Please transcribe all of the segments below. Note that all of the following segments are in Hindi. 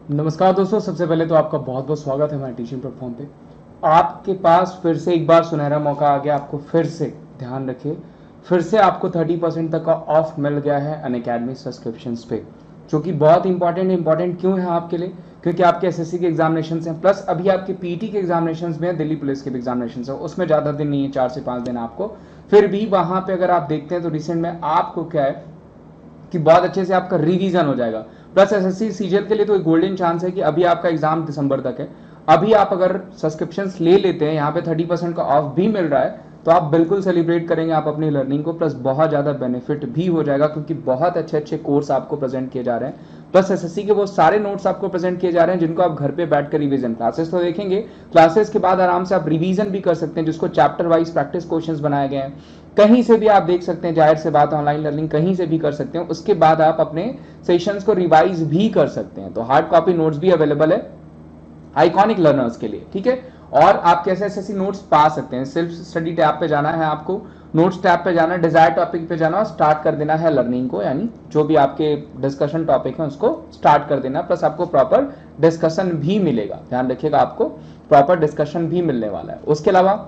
नमस्कार दोस्तों, सबसे पहले तो आपका बहुत बहुत स्वागत है हमारे टीचिंग प्लेटफॉर्म पे। आपके पास फिर से एक बार सुनहरा मौका आ गया। आपको फिर से ध्यान रखिए, फिर से आपको 30% तक का ऑफ मिल गया है अनअकैडमी सब्सक्रिप्शंस पे, जो कि बहुत इंपॉर्टेंट क्यों है आपके लिए? क्योंकि आपके एसएससी के एग्जामिनेशन हैं, प्लस अभी आपके पीटी के एग्जामिनेशन में है, दिल्ली पुलिस के भी एग्जामिनेशन है। उसमें ज़्यादा दिन नहीं है, 4 से 5 दिन आपको। फिर भी वहाँ पे अगर आप देखते हैं तो रिसेंट में आपको क्या है कि बहुत अच्छे से आपका रिवीजन हो जाएगा। प्लस एसएससी सीजीएल के लिए तो एक गोल्डन चांस है कि अभी आपका एग्जाम दिसंबर तक है। अभी आप अगर सब्सक्रिप्शंस ले लेते हैं, यहाँ पे 30% का ऑफ भी मिल रहा है, तो आप बिल्कुल सेलिब्रेट करेंगे आप अपनी लर्निंग को। प्लस बहुत ज़्यादा बेनिफिट भी हो जाएगा, क्योंकि बहुत अच्छे अच्छे कोर्स आपको प्रेजेंट किए जा रहे हैं। प्लस एसएससी के वो सारे नोट्स आपको प्रेजेंट किए जा रहे हैं जिनको आप घर पे बैठकर रिवीजन, क्लासेस तो देखेंगे, क्लासेस के बाद आराम से आप रिवीजन भी कर सकते हैं, जिसको चैप्टर वाइज प्रैक्टिस क्वेश्चंस बनाए गए हैं। कहीं से भी आप देख सकते हैं, जाहिर से बात, ऑनलाइन लर्निंग कहीं से भी कर सकते हैं। उसके बाद आप अपने सेशंस को रिवाइज भी कर सकते हैं। तो हार्ड कॉपी नोट्स भी अवेलेबल है आइकॉनिक लर्नर्स के लिए, ठीक है। और आप कैसे ऐसे नोट्स पा सकते हैं? सेल्फ स्टडी टैब पे जाना है आपको, नोट्स टैब पे जाना है, डिजायर टॉपिक पे जाना और स्टार्ट कर देना है लर्निंग को, यानी जो भी आपके डिस्कशन टॉपिक है उसको स्टार्ट कर देना। प्लस आपको प्रॉपर डिस्कशन भी मिलेगा, ध्यान रखिएगा, आपको प्रॉपर डिस्कशन भी मिलने वाला है। उसके अलावा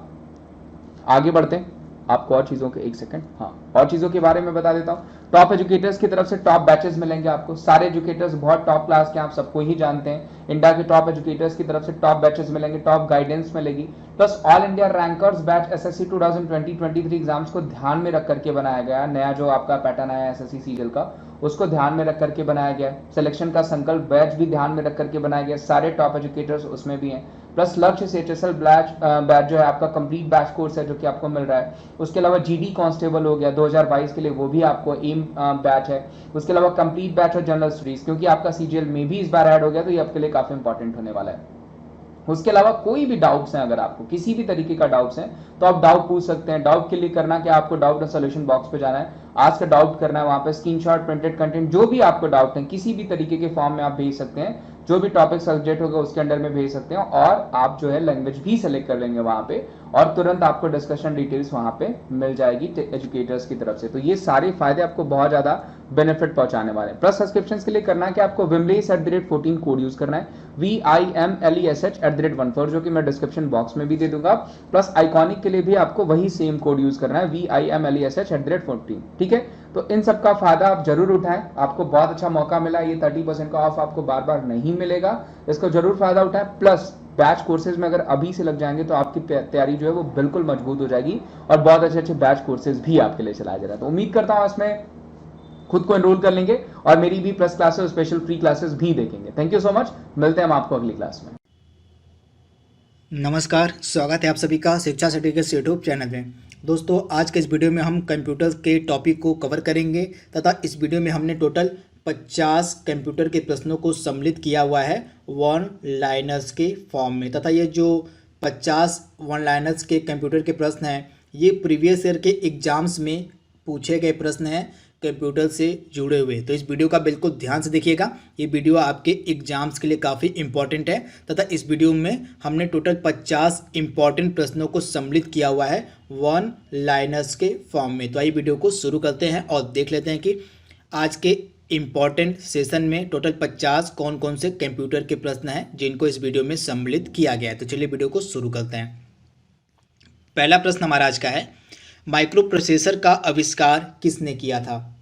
आगे बढ़ते हैं, आपको और चीज़ों के, एक सेकंड, हाँ, और चीज़ों के बारे में बता देता हूँ। टॉप एजुकेटर्स की तरफ से टॉप बैचेस मिलेंगे आपको। सारे एजुकेटर्स बहुत टॉप क्लास के, आप सबको ही जानते हैं। इंडिया के टॉप एजुकेटर्स की तरफ से टॉप बैचेस मिलेंगे, टॉप गाइडेंस मिलेगी। Plus all India rankers batch SSC 2020-23 exams को ध्यान में रख करके बनाया गया। नया जो आपका पैटर्न आया एसएससी सीजीएल का, उसको ध्यान में रख करके बनाया गया। सिलेक्शन का संकल्प बैच भी ध्यान में रख करके बनाया गया। सारे टॉप एजुकेटर्स उसमें भी हैं। प्लस लक्ष्य से एचएसएल बैच जो है आपका कंप्लीट बैच कोर्स है, जो कि आपको मिल रहा है। उसके अलावा जीडी कांस्टेबल हो गया 2022 के लिए, वो भी आपको एम बैच है। उसके अलावा कंप्लीट बैच और जनरल स्टडीज, क्योंकि आपका सीजीएल में भी इस बार ऐड हो गया, तो ये आपके लिए काफी इंपॉर्टेंट होने वाला है। उसके अलावा कोई भी डाउट्स हैं, अगर आपको किसी भी तरीके का डाउट्स हैं तो आप डाउट पूछ सकते हैं। डाउट के लिए करना क्या, आपको डाउट सोल्यूशन बॉक्स पे जाना है, आज का डाउट करना है, वहां पे स्क्रीनशॉट, प्रिंटेड कंटेंट, जो भी आपको डाउट है किसी भी तरीके के फॉर्म में आप भेज सकते हैं। जो भी टॉपिक सब्जेक्ट होगा उसके अंडर में भेज सकते हैं, और आप जो है लैंग्वेज भी सेलेक्ट कर लेंगे वहां पे, और तुरंत आपको डिस्कशन डिटेल्स वहां पे मिल जाएगी एजुकेटर्स की तरफ से। तो ये सारे फायदे आपको बहुत ज्यादा बेनिफिट पहुंचाने वाले हैं। प्लस सब्सक्रिप्शन के लिए करना है कि आपको विमलेस@14 कोड यूज करना है, VIMLESH@14, जो कि मैं डिस्क्रिप्शन बॉक्स में भी दे दूंगा। प्लस आइकॉनिक के लिए भी आपको वही सेम कोड यूज करना है, VIMLESH@14, ठीक है। तो इन सब का फायदा आप जरूर उठाएं, आपको बहुत अच्छा मौका मिला। ये 30% का ऑफ आपको बार बार नहीं मिलेगा, इसको जरूर फायदा उठाएं। प्लस बैच कोर्सेज में अगर अभी से लग जाएंगे तो आपकी तैयारी जो है वो बिल्कुल मजबूत हो जाएगी, और बहुत अच्छे अच्छे बैच कोर्सेज भी आपके लिए चलाया जा रहा है। तो उम्मीद करता हूं इसमें खुद को एनरोल कर लेंगे, और मेरी भी plus classes, special free classes भी देखेंगे। थैंक यू सो मच, मिलते हैं हम आपको अगली क्लास में। नमस्कार, स्वागत है आप सभी का शिक्षा सर्टिफिकेट यूट्यूब चैनल में। दोस्तों, आज के इस वीडियो में हम कंप्यूटर के टॉपिक को कवर करेंगे, तथा इस वीडियो में हमने टोटल 50 कंप्यूटर के प्रश्नों को सम्मिलित किया हुआ है वन लाइनर्स के फॉर्म में। तथा ये जो 50 वन लाइनर्स के कंप्यूटर के प्रश्न हैं, ये प्रीवियस ईयर के एग्जाम्स में पूछे गए प्रश्न हैं कंप्यूटर से जुड़े हुए। तो इस वीडियो का बिल्कुल ध्यान से देखिएगा, ये वीडियो आपके एग्जाम्स के लिए काफ़ी इंपॉर्टेंट है। तथा इस वीडियो में हमने टोटल 50 इंपॉर्टेंट प्रश्नों को सम्मिलित किया हुआ है वन लाइनर्स के फॉर्म में। तो आइए वीडियो को शुरू करते हैं और देख लेते हैं कि आज के इम्पॉर्टेंट सेशन में टोटल 50 कौन कौन से कंप्यूटर के प्रश्न हैं जिनको इस वीडियो में सम्मिलित किया गया है। तो चलिए वीडियो को शुरू करते हैं। पहला प्रश्न हमारा आज का है, माइक्रो प्रोसेसर का आविष्कार किसने किया था?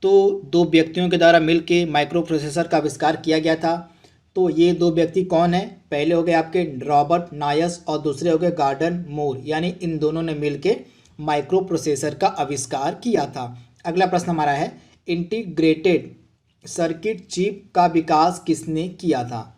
तो दो व्यक्तियों के द्वारा मिलकर माइक्रो प्रोसेसर का आविष्कार किया गया था। तो ये दो व्यक्ति कौन है? पहले हो गए आपके रॉबर्ट नायस और दूसरे हो गए गॉर्डन मूर, यानी इन दोनों ने मिलकर माइक्रो प्रोसेसर का आविष्कार किया था। अगला प्रश्न हमारा है, इंटीग्रेटेड सर्किट चिप का विकास किसने किया था?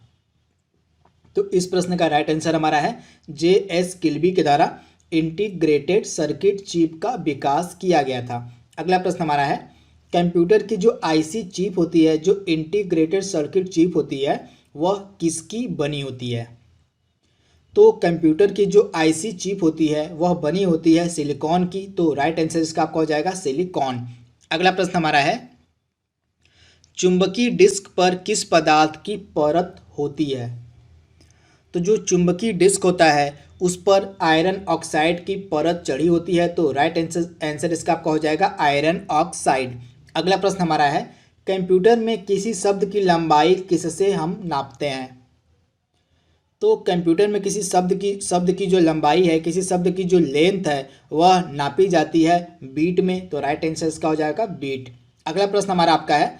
तो इस प्रश्न का राइट आंसर हमारा है JS किल्बी के द्वारा इंटीग्रेटेड सर्किट चिप का विकास किया गया था। अगला प्रश्न हमारा है, कंप्यूटर की जो IC चिप होती है, जो इंटीग्रेटेड सर्किट चिप होती है, वह किसकी बनी होती है? तो कंप्यूटर की जो IC चिप होती है वह बनी होती है सिलिकॉन की। तो राइट आंसर इसका आपका हो जाएगा सिलिकॉन। अगला प्रश्न हमारा है, चुंबकीय डिस्क पर किस पदार्थ की परत होती है? तो जो चुंबकीय डिस्क होता है उस पर आयरन ऑक्साइड की परत चढ़ी होती है। तो राइट आंसर इसका आपका हो जाएगा आयरन ऑक्साइड। अगला प्रश्न हमारा है, कंप्यूटर में किसी शब्द की लंबाई किससे हम नापते हैं? तो कंप्यूटर में किसी शब्द की जो लंबाई है, किसी शब्द की जो लेंथ है वह नापी जाती है बीट में। तो राइट आंसर इसका हो जाएगा बीट। अगला प्रश्न हमारा आपका है,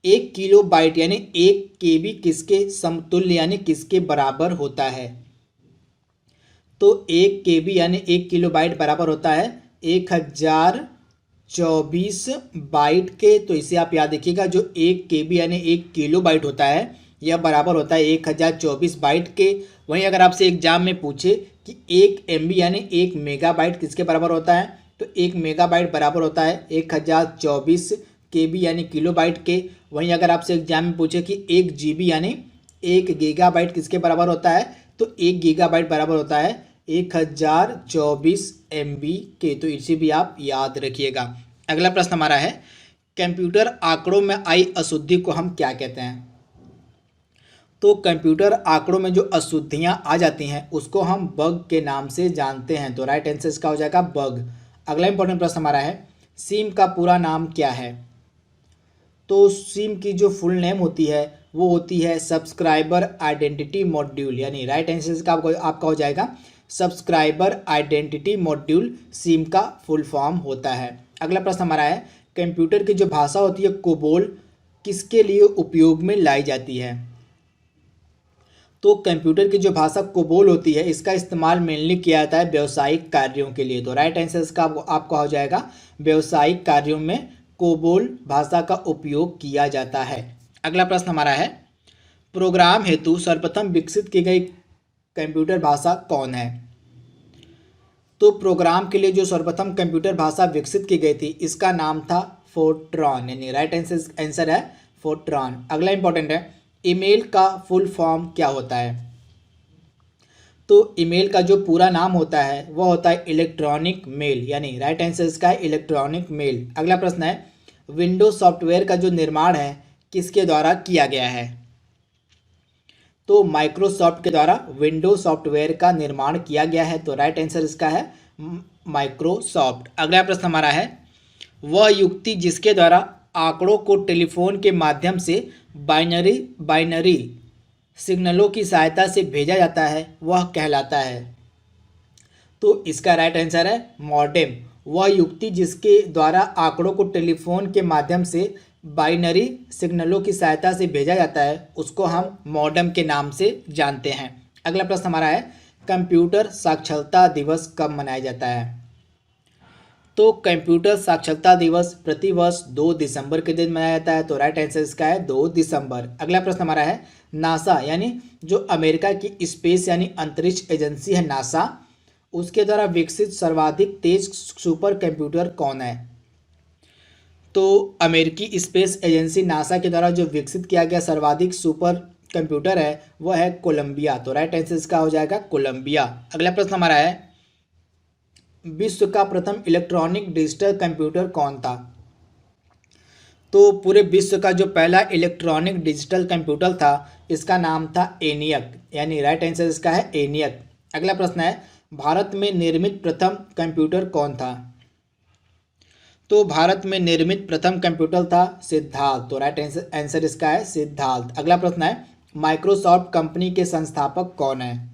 1 किलोबाइट यानी 1 KB किसके समतुल्य यानी किसके बराबर होता है? तो 1 KB यानी 1 किलोबाइट बराबर होता है 1024 बाइट के। तो इसे आप याद रखिएगा, जो 1 KB यानी 1 किलोबाइट होता है यह बराबर होता है 1024 बाइट के। वहीं अगर आपसे एग्जाम में पूछे कि 1 MB यानी 1 मेगाबाइट किसके बराबर होता है, तो 1 मेगाबाइट बराबर होता है 1024 KB यानी किलोबाइट के। वहीं अगर आपसे एग्जाम में पूछे कि 1 GB यानी 1 गीगाबाइट किसके बराबर होता है, तो 1 गीगाबाइट बराबर होता है 1024 MB के। तो इसे भी आप याद रखिएगा। अगला प्रश्न हमारा है, कंप्यूटर आंकड़ों में आई अशुद्धि को हम क्या कहते हैं? तो कंप्यूटर आंकड़ों में जो अशुद्धियां आ जाती हैं उसको हम बग के नाम से जानते हैं। तो राइट आंसर इसका हो जाएगा बग। अगला इंपॉर्टेंट प्रश्न हमारा है, सिम का पूरा नाम क्या है? तो सिम की जो फुल नेम होती है वो होती है सब्सक्राइबर आइडेंटिटी मॉड्यूल, यानी राइट आंसर इसका आपका हो जाएगा सब्सक्राइबर आइडेंटिटी मॉड्यूल सिम का फुल फॉर्म होता है। अगला प्रश्न हमारा है, कंप्यूटर की जो भाषा होती है कोबोल किसके लिए उपयोग में लाई जाती है? तो कंप्यूटर की जो भाषा कोबोल होती है इसका इस्तेमाल मेनली किया जाता है व्यावसायिक कार्यों के लिए। तो राइट आंसर इसका आपका हो जाएगा व्यावसायिक कार्यों में कोबोल भाषा का उपयोग किया जाता है। अगला प्रश्न हमारा है, प्रोग्राम हेतु सर्वप्रथम विकसित की गई कंप्यूटर भाषा कौन है? तो प्रोग्राम के लिए जो सर्वप्रथम कंप्यूटर भाषा विकसित की गई थी इसका नाम था फोर्ट्रॉन, यानी राइट आंसर है फोर्ट्रॉन। अगला इंपॉर्टेंट है, ईमेल का फुल फॉर्म क्या होता है? तो ईमेल का जो पूरा नाम होता है वह होता है इलेक्ट्रॉनिक मेल, यानी राइट आंसर इसका है इलेक्ट्रॉनिक मेल। अगला प्रश्न है, विंडोज सॉफ्टवेयर का जो निर्माण है किसके द्वारा किया गया है? तो माइक्रोसॉफ्ट के द्वारा विंडोज सॉफ्टवेयर का निर्माण किया गया है। तो राइट आंसर इसका है माइक्रोसॉफ्ट। अगला प्रश्न हमारा है, वह युक्ति जिसके द्वारा आंकड़ों को टेलीफोन के माध्यम से बाइनरी सिग्नलों की सहायता से भेजा जाता है वह कहलाता है? तो इसका राइट आंसर है मॉडेम। वह युक्ति जिसके द्वारा आंकड़ों को टेलीफोन के माध्यम से बाइनरी सिग्नलों की सहायता से भेजा जाता है उसको हम मॉडेम के नाम से जानते हैं। अगला प्रश्न हमारा है, कंप्यूटर साक्षरता दिवस कब मनाया जाता है? तो कंप्यूटर साक्षरता दिवस प्रतिवर्ष 2 दिसंबर के दिन मनाया जाता है। तो राइट आंसर इसका है 2 दिसंबर। अगला प्रश्न हमारा है, नासा यानी जो अमेरिका की स्पेस यानी अंतरिक्ष एजेंसी है नासा, उसके द्वारा विकसित सर्वाधिक तेज सुपर कंप्यूटर कौन है? तो अमेरिकी स्पेस एजेंसी नासा के द्वारा जो विकसित किया गया सर्वाधिक सुपर कंप्यूटर है वह है कोलंबिया। तो राइट आंसर इसका हो जाएगा कोलंबिया। अगला प्रश्न हमारा है, विश्व का प्रथम इलेक्ट्रॉनिक डिजिटल कंप्यूटर कौन था? तो पूरे विश्व का जो पहला इलेक्ट्रॉनिक डिजिटल कंप्यूटर था इसका नाम था एनियक, यानी राइट आंसर इसका है एनियक। अगला प्रश्न है, भारत में निर्मित प्रथम कंप्यूटर कौन था? तो भारत में निर्मित प्रथम कंप्यूटर था सिद्धार्थ। तो राइट आंसर इसका है सिद्धार्थ। अगला प्रश्न है, माइक्रोसॉफ्ट कंपनी के संस्थापक कौन है?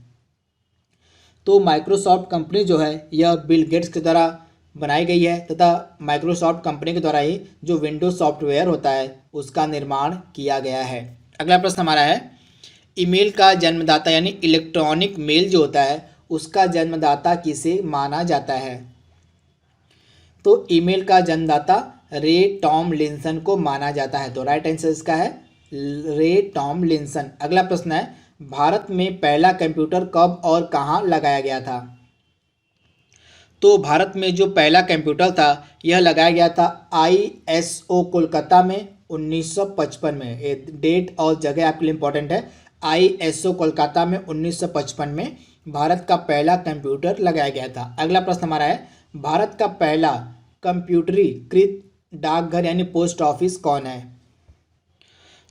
तो माइक्रोसॉफ्ट कंपनी जो है यह बिल गेट्स के द्वारा बनाई गई है तथा माइक्रोसॉफ्ट कंपनी के द्वारा ही जो विंडोज सॉफ्टवेयर होता है उसका निर्माण किया गया है। अगला प्रश्न हमारा है, ईमेल का जन्मदाता यानी इलेक्ट्रॉनिक मेल जो होता है उसका जन्मदाता किसे माना जाता है? तो ईमेल का जन्मदाता रे टॉमलिंसन को माना जाता है। तो राइट आंसर इसका है रे टॉमलिंसन। अगला प्रश्न है, भारत में पहला कंप्यूटर कब और कहाँ लगाया गया था? तो भारत में जो पहला कंप्यूटर था यह लगाया गया था ISO कोलकाता में 1955 में। ये डेट और जगह आपके लिए इंपॉर्टेंट है। ISO कोलकाता में 1955 में भारत का पहला कंप्यूटर लगाया गया था। अगला प्रश्न हमारा है, भारत का पहला कंप्यूटरीकृत डाकघर यानी पोस्ट ऑफिस कौन है?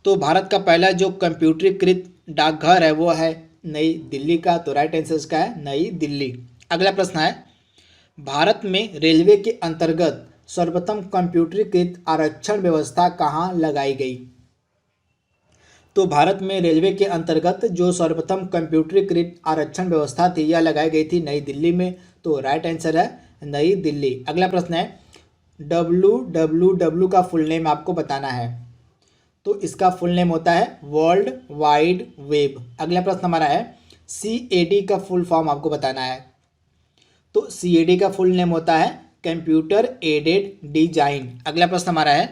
तो भारत का पहला जो कंप्यूटरीकृत डाकघर है वो है नई दिल्ली का। तो राइट आंसर इसका है नई दिल्ली। अगला प्रश्न है, भारत में रेलवे के अंतर्गत सर्वप्रथम कंप्यूटरीकृत आरक्षण व्यवस्था कहाँ लगाई गई? तो भारत में रेलवे के अंतर्गत जो सर्वप्रथम कंप्यूटरीकृत आरक्षण व्यवस्था थी यह लगाई गई थी नई दिल्ली में। तो राइट आंसर है नई दिल्ली। अगला प्रश्न है WWW का फुल नेम आपको बताना है। तो इसका फुल नेम होता है वर्ल्ड वाइड वेब। अगला प्रश्न हमारा है CAD का फुल फॉर्म आपको बताना है। तो CAD का फुल नेम होता है कंप्यूटर एडेड डिजाइन। अगला प्रश्न हमारा है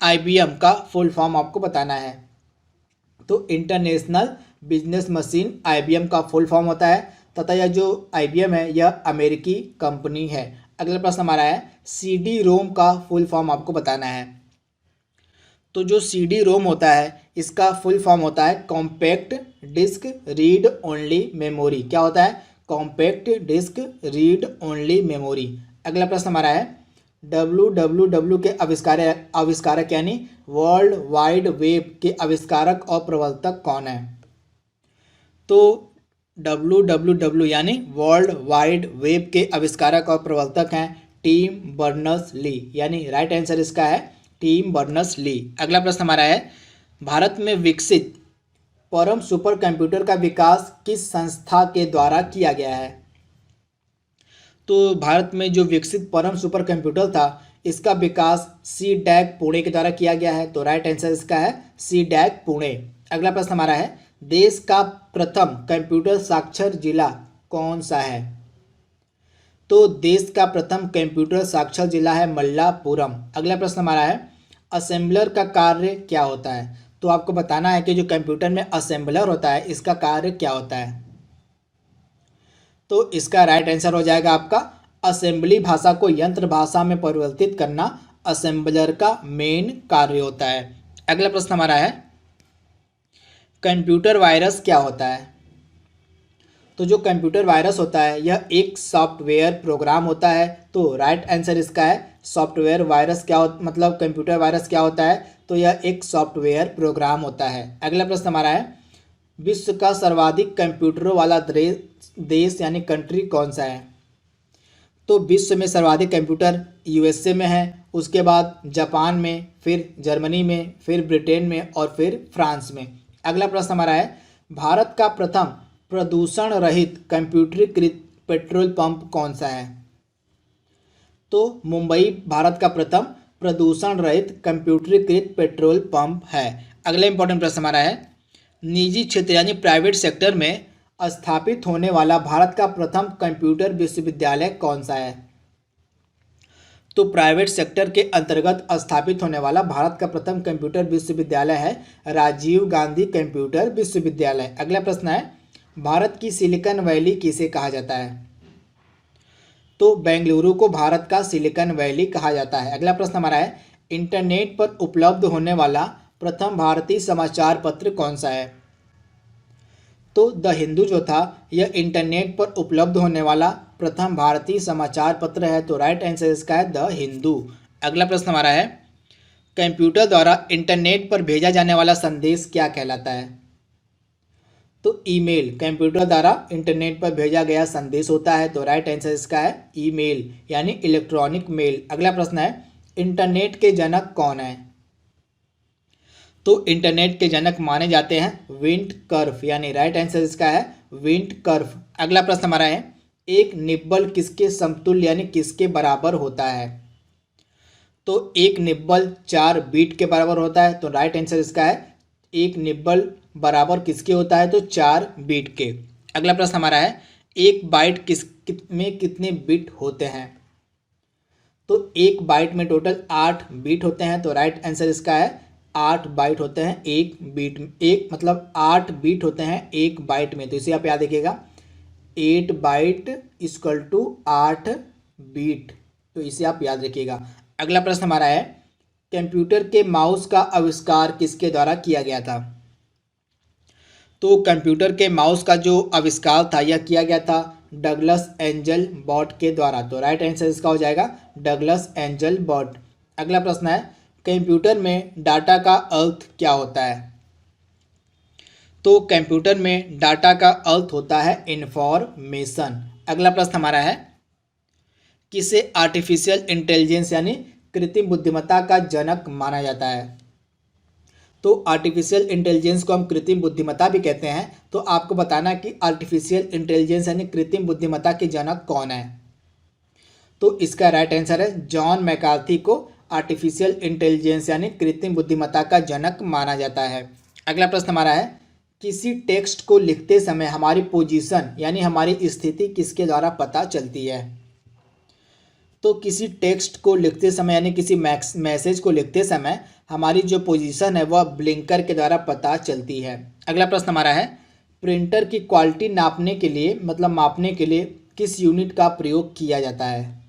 IBM का फुल फॉर्म आपको बताना है। तो इंटरनेशनल बिजनेस मशीन IBM का फुल फॉर्म होता है तथा यह जो IBM है यह अमेरिकी कंपनी है। अगला प्रश्न हमारा है CD-ROM का फुल फॉर्म आपको बताना है। तो जो CD-ROM होता है इसका फुल फॉर्म होता है compact disc read only memory. क्या होता है? Compact disc read only memory. अगला प्रश्न हमारा है WWW के आविष्कारक यानी वर्ल्ड वाइड वेब के आविष्कारक और प्रवर्तक कौन है? तो WWW यानी वर्ल्ड वाइड वेब के आविष्कारक और प्रवर्तक हैं टिम बर्नर्स-ली, यानी राइट आंसर इसका है टिम बर्नर्स-ली। अगला प्रश्न हमारा है भारत में विकसित परम सुपर कंप्यूटर का विकास किस संस्था के द्वारा किया गया है? तो भारत में जो विकसित परम सुपर कंप्यूटर था इसका विकास CDAC पुणे के द्वारा किया गया है। तो राइट आंसर इसका है CDAC पुणे। अगला प्रश्न हमारा है देश का प्रथम कंप्यूटर साक्षर जिला कौन सा है? तो देश का प्रथम कंप्यूटर साक्षर जिला है मल्लापुरम। अगला प्रश्न हमारा है असेंबलर का कार्य क्या होता है? तो आपको बताना है कि जो कंप्यूटर में असेंबलर होता है इसका कार्य क्या होता है। तो इसका राइट आंसर हो जाएगा आपका असेंबली भाषा को यंत्र भाषा में परिवर्तित करना असेंबलर का मेन कार्य होता है। अगला प्रश्न हमारा है कंप्यूटर वायरस क्या होता है? तो जो कंप्यूटर वायरस होता है यह एक सॉफ्टवेयर प्रोग्राम होता है। तो राइट आंसर इसका है सॉफ्टवेयर वायरस मतलब कंप्यूटर वायरस क्या होता है? तो यह एक सॉफ्टवेयर प्रोग्राम होता है। अगला प्रश्न हमारा है विश्व का सर्वाधिक कंप्यूटरों वाला देश यानी कंट्री कौन सा है? तो विश्व में सर्वाधिक कंप्यूटर USA में है, उसके बाद जापान में, फिर जर्मनी में, फिर ब्रिटेन में और फिर फ्रांस में। अगला प्रश्न हमारा है भारत का प्रथम प्रदूषण रहित कंप्यूटरीकृत पेट्रोल पंप कौन सा है? तो मुंबई भारत का प्रथम प्रदूषण रहित कंप्यूटरीकृत पेट्रोल पंप है। अगला इंपॉर्टेंट प्रश्न हमारा है निजी क्षेत्र यानी प्राइवेट सेक्टर में स्थापित होने वाला भारत का प्रथम कंप्यूटर विश्वविद्यालय कौन सा है? तो प्राइवेट सेक्टर के अंतर्गत स्थापित होने वाला भारत का प्रथम कंप्यूटर विश्वविद्यालय है राजीव गांधी कंप्यूटर विश्वविद्यालय। अगला प्रश्न है भारत की सिलिकॉन वैली किसे कहा जाता है? तो बेंगलुरु को भारत का सिलिकॉन वैली कहा जाता है। अगला प्रश्न हमारा है इंटरनेट पर उपलब्ध होने वाला प्रथम भारतीय समाचार पत्र कौन सा है? तो द हिंदू जो था यह इंटरनेट पर उपलब्ध होने वाला प्रथम भारतीय समाचार पत्र है। तो राइट आंसर इसका है द हिंदू। अगला प्रश्न हमारा है कंप्यूटर द्वारा इंटरनेट पर भेजा जाने वाला संदेश क्या कहलाता है? तो ईमेल कंप्यूटर द्वारा इंटरनेट पर भेजा गया संदेश होता है। तो राइट आंसर इसका है ईमेल यानी इलेक्ट्रॉनिक मेल। अगला प्रश्न है इंटरनेट के जनक कौन है? तो इंटरनेट के जनक माने जाते हैं विंटकर्फ, यानी राइट आंसर इसका है विंटकर्फ। अगला प्रश्न हमारा है एक निब्बल किसके समतुल्य यानी किसके बराबर होता है? तो एक निब्बल 4 बीट के बराबर होता है। तो राइट आंसर इसका है एक निब्बल बराबर किसके होता है? तो 4 बीट के। अगला प्रश्न हमारा है एक बाइट में कितने बिट होते हैं? तो एक बाइट में टोटल 8 बीट होते हैं। तो राइट आंसर इसका है 8 बाइट होते हैं एक बीट में, एक मतलब 8 बीट होते हैं एक बाइट में। तो इसे आप याद रखिएगा 8 बाइट इक्वल टू 8 बीट। तो इसे आप याद रखिएगा। अगला प्रश्न हमारा है कंप्यूटर के माउस का आविष्कार किसके द्वारा किया गया था? तो कंप्यूटर के माउस का जो आविष्कार था यह किया गया था डगलस एंजल बॉट के द्वारा। तो राइट आंसर इसका हो जाएगा डगलस एंजल बॉट। अगला प्रश्न है कंप्यूटर में डाटा का अर्थ क्या होता है? तो कंप्यूटर में डाटा का अर्थ होता है इंफॉर्मेशन। अगला प्रश्न हमारा है किसे आर्टिफिशियल इंटेलिजेंस यानी कृत्रिम बुद्धिमत्ता का जनक माना जाता है? तो आर्टिफिशियल इंटेलिजेंस को हम कृत्रिम बुद्धिमत्ता भी कहते हैं। तो आपको बताना कि आर्टिफिशियल इंटेलिजेंस यानी कृत्रिम बुद्धिमत्ता के जनक कौन है? तो इसका राइट आंसर है जॉन मैकार्थी को आर्टिफिशियल इंटेलिजेंस यानी कृत्रिम बुद्धिमत्ता का जनक माना जाता है। अगला प्रश्न हमारा है, किसी टेक्स्ट को लिखते समय हमारी पोजीशन यानी हमारी स्थिति किसके द्वारा पता चलती है? तो किसी टेक्स्ट को लिखते समय यानी किसी मैसेज को लिखते समय हमारी जो पोजीशन है वह ब्लिंकर के द्वारा पता चलती है। अगला प्रश्न हमारा है, प्रिंटर की क्वालिटी नापने के लिए मतलब मापने के लिए किस यूनिट का प्रयोग किया जाता है?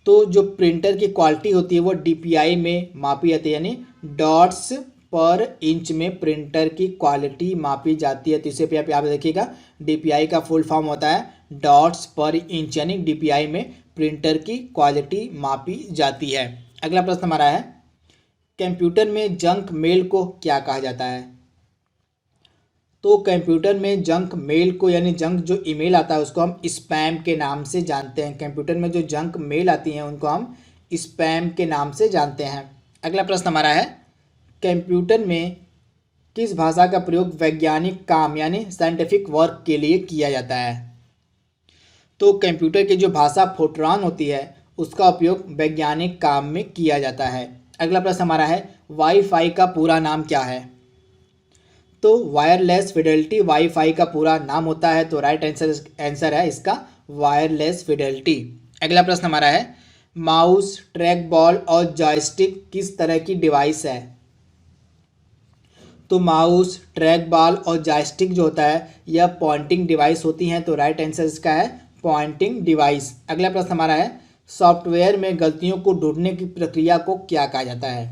तो जो प्रिंटर की क्वालिटी होती है वो DPI में मापी जाती है यानी डॉट्स पर इंच में प्रिंटर की क्वालिटी मापी जाती है। तो इसे पे आप देखिएगा DPI का फुल फॉर्म होता है डॉट्स पर इंच यानी DPI में प्रिंटर की क्वालिटी मापी जाती है। अगला प्रश्न हमारा है, कंप्यूटर में जंक मेल को क्या कहा जाता है? तो कंप्यूटर में जंक मेल को यानी जंक जो ईमेल आता है उसको हम स्पैम के नाम से जानते हैं। कंप्यूटर में जो जंक मेल आती हैं उनको हम स्पैम के नाम से जानते हैं। अगला प्रश्न हमारा है, कंप्यूटर में किस भाषा का प्रयोग वैज्ञानिक काम यानी साइंटिफिक वर्क के लिए किया जाता है? तो कंप्यूटर की जो भाषा फोर्ट्रान होती है उसका उपयोग वैज्ञानिक काम में किया जाता है। अगला प्रश्न हमारा है, वाईफाई का पूरा नाम क्या है? तो वायरलेस फिडेलिटी वाईफाई का पूरा नाम होता है। तो राइट आंसर है इसका वायरलेस फिडेलिटी। अगला प्रश्न हमारा है, माउस, ट्रैक बॉल और जॉयस्टिक किस तरह की डिवाइस है? तो माउस, ट्रैक बॉल और जॉयस्टिक जो होता है यह पॉइंटिंग डिवाइस होती हैं। तो राइट आंसर इसका है पॉइंटिंग डिवाइस। अगला प्रश्न हमारा है, सॉफ्टवेयर में गलतियों को ढूंढने की प्रक्रिया को क्या कहा जाता है?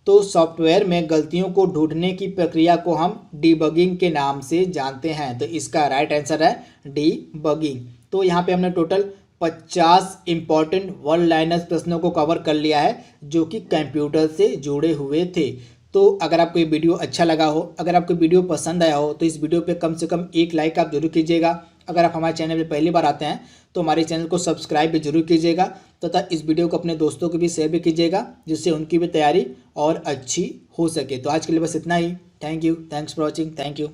तो सॉफ्टवेयर में गलतियों को ढूंढने की प्रक्रिया को हम डीबगिंग के नाम से जानते हैं। तो इसका राइट आंसर है डीबगिंग। तो यहाँ पे हमने टोटल 50 इंपॉर्टेंट वन लाइनर्स प्रश्नों को कवर कर लिया है जो कि कंप्यूटर से जुड़े हुए थे। तो अगर आपको ये वीडियो अच्छा लगा हो, अगर आपको वीडियो पसंद आया हो तो इस वीडियो पे कम से कम एक लाइक आप जरूर कीजिएगा। अगर आप हमारे चैनल पे पहली बार आते हैं तो हमारे चैनल को सब्सक्राइब भी जरूर कीजिएगा तथा इस वीडियो को अपने दोस्तों को भी शेयर भी कीजिएगा जिससे उनकी भी तैयारी और अच्छी हो सके। तो आज के लिए बस इतना ही। Thank you, thanks for watching, thank you.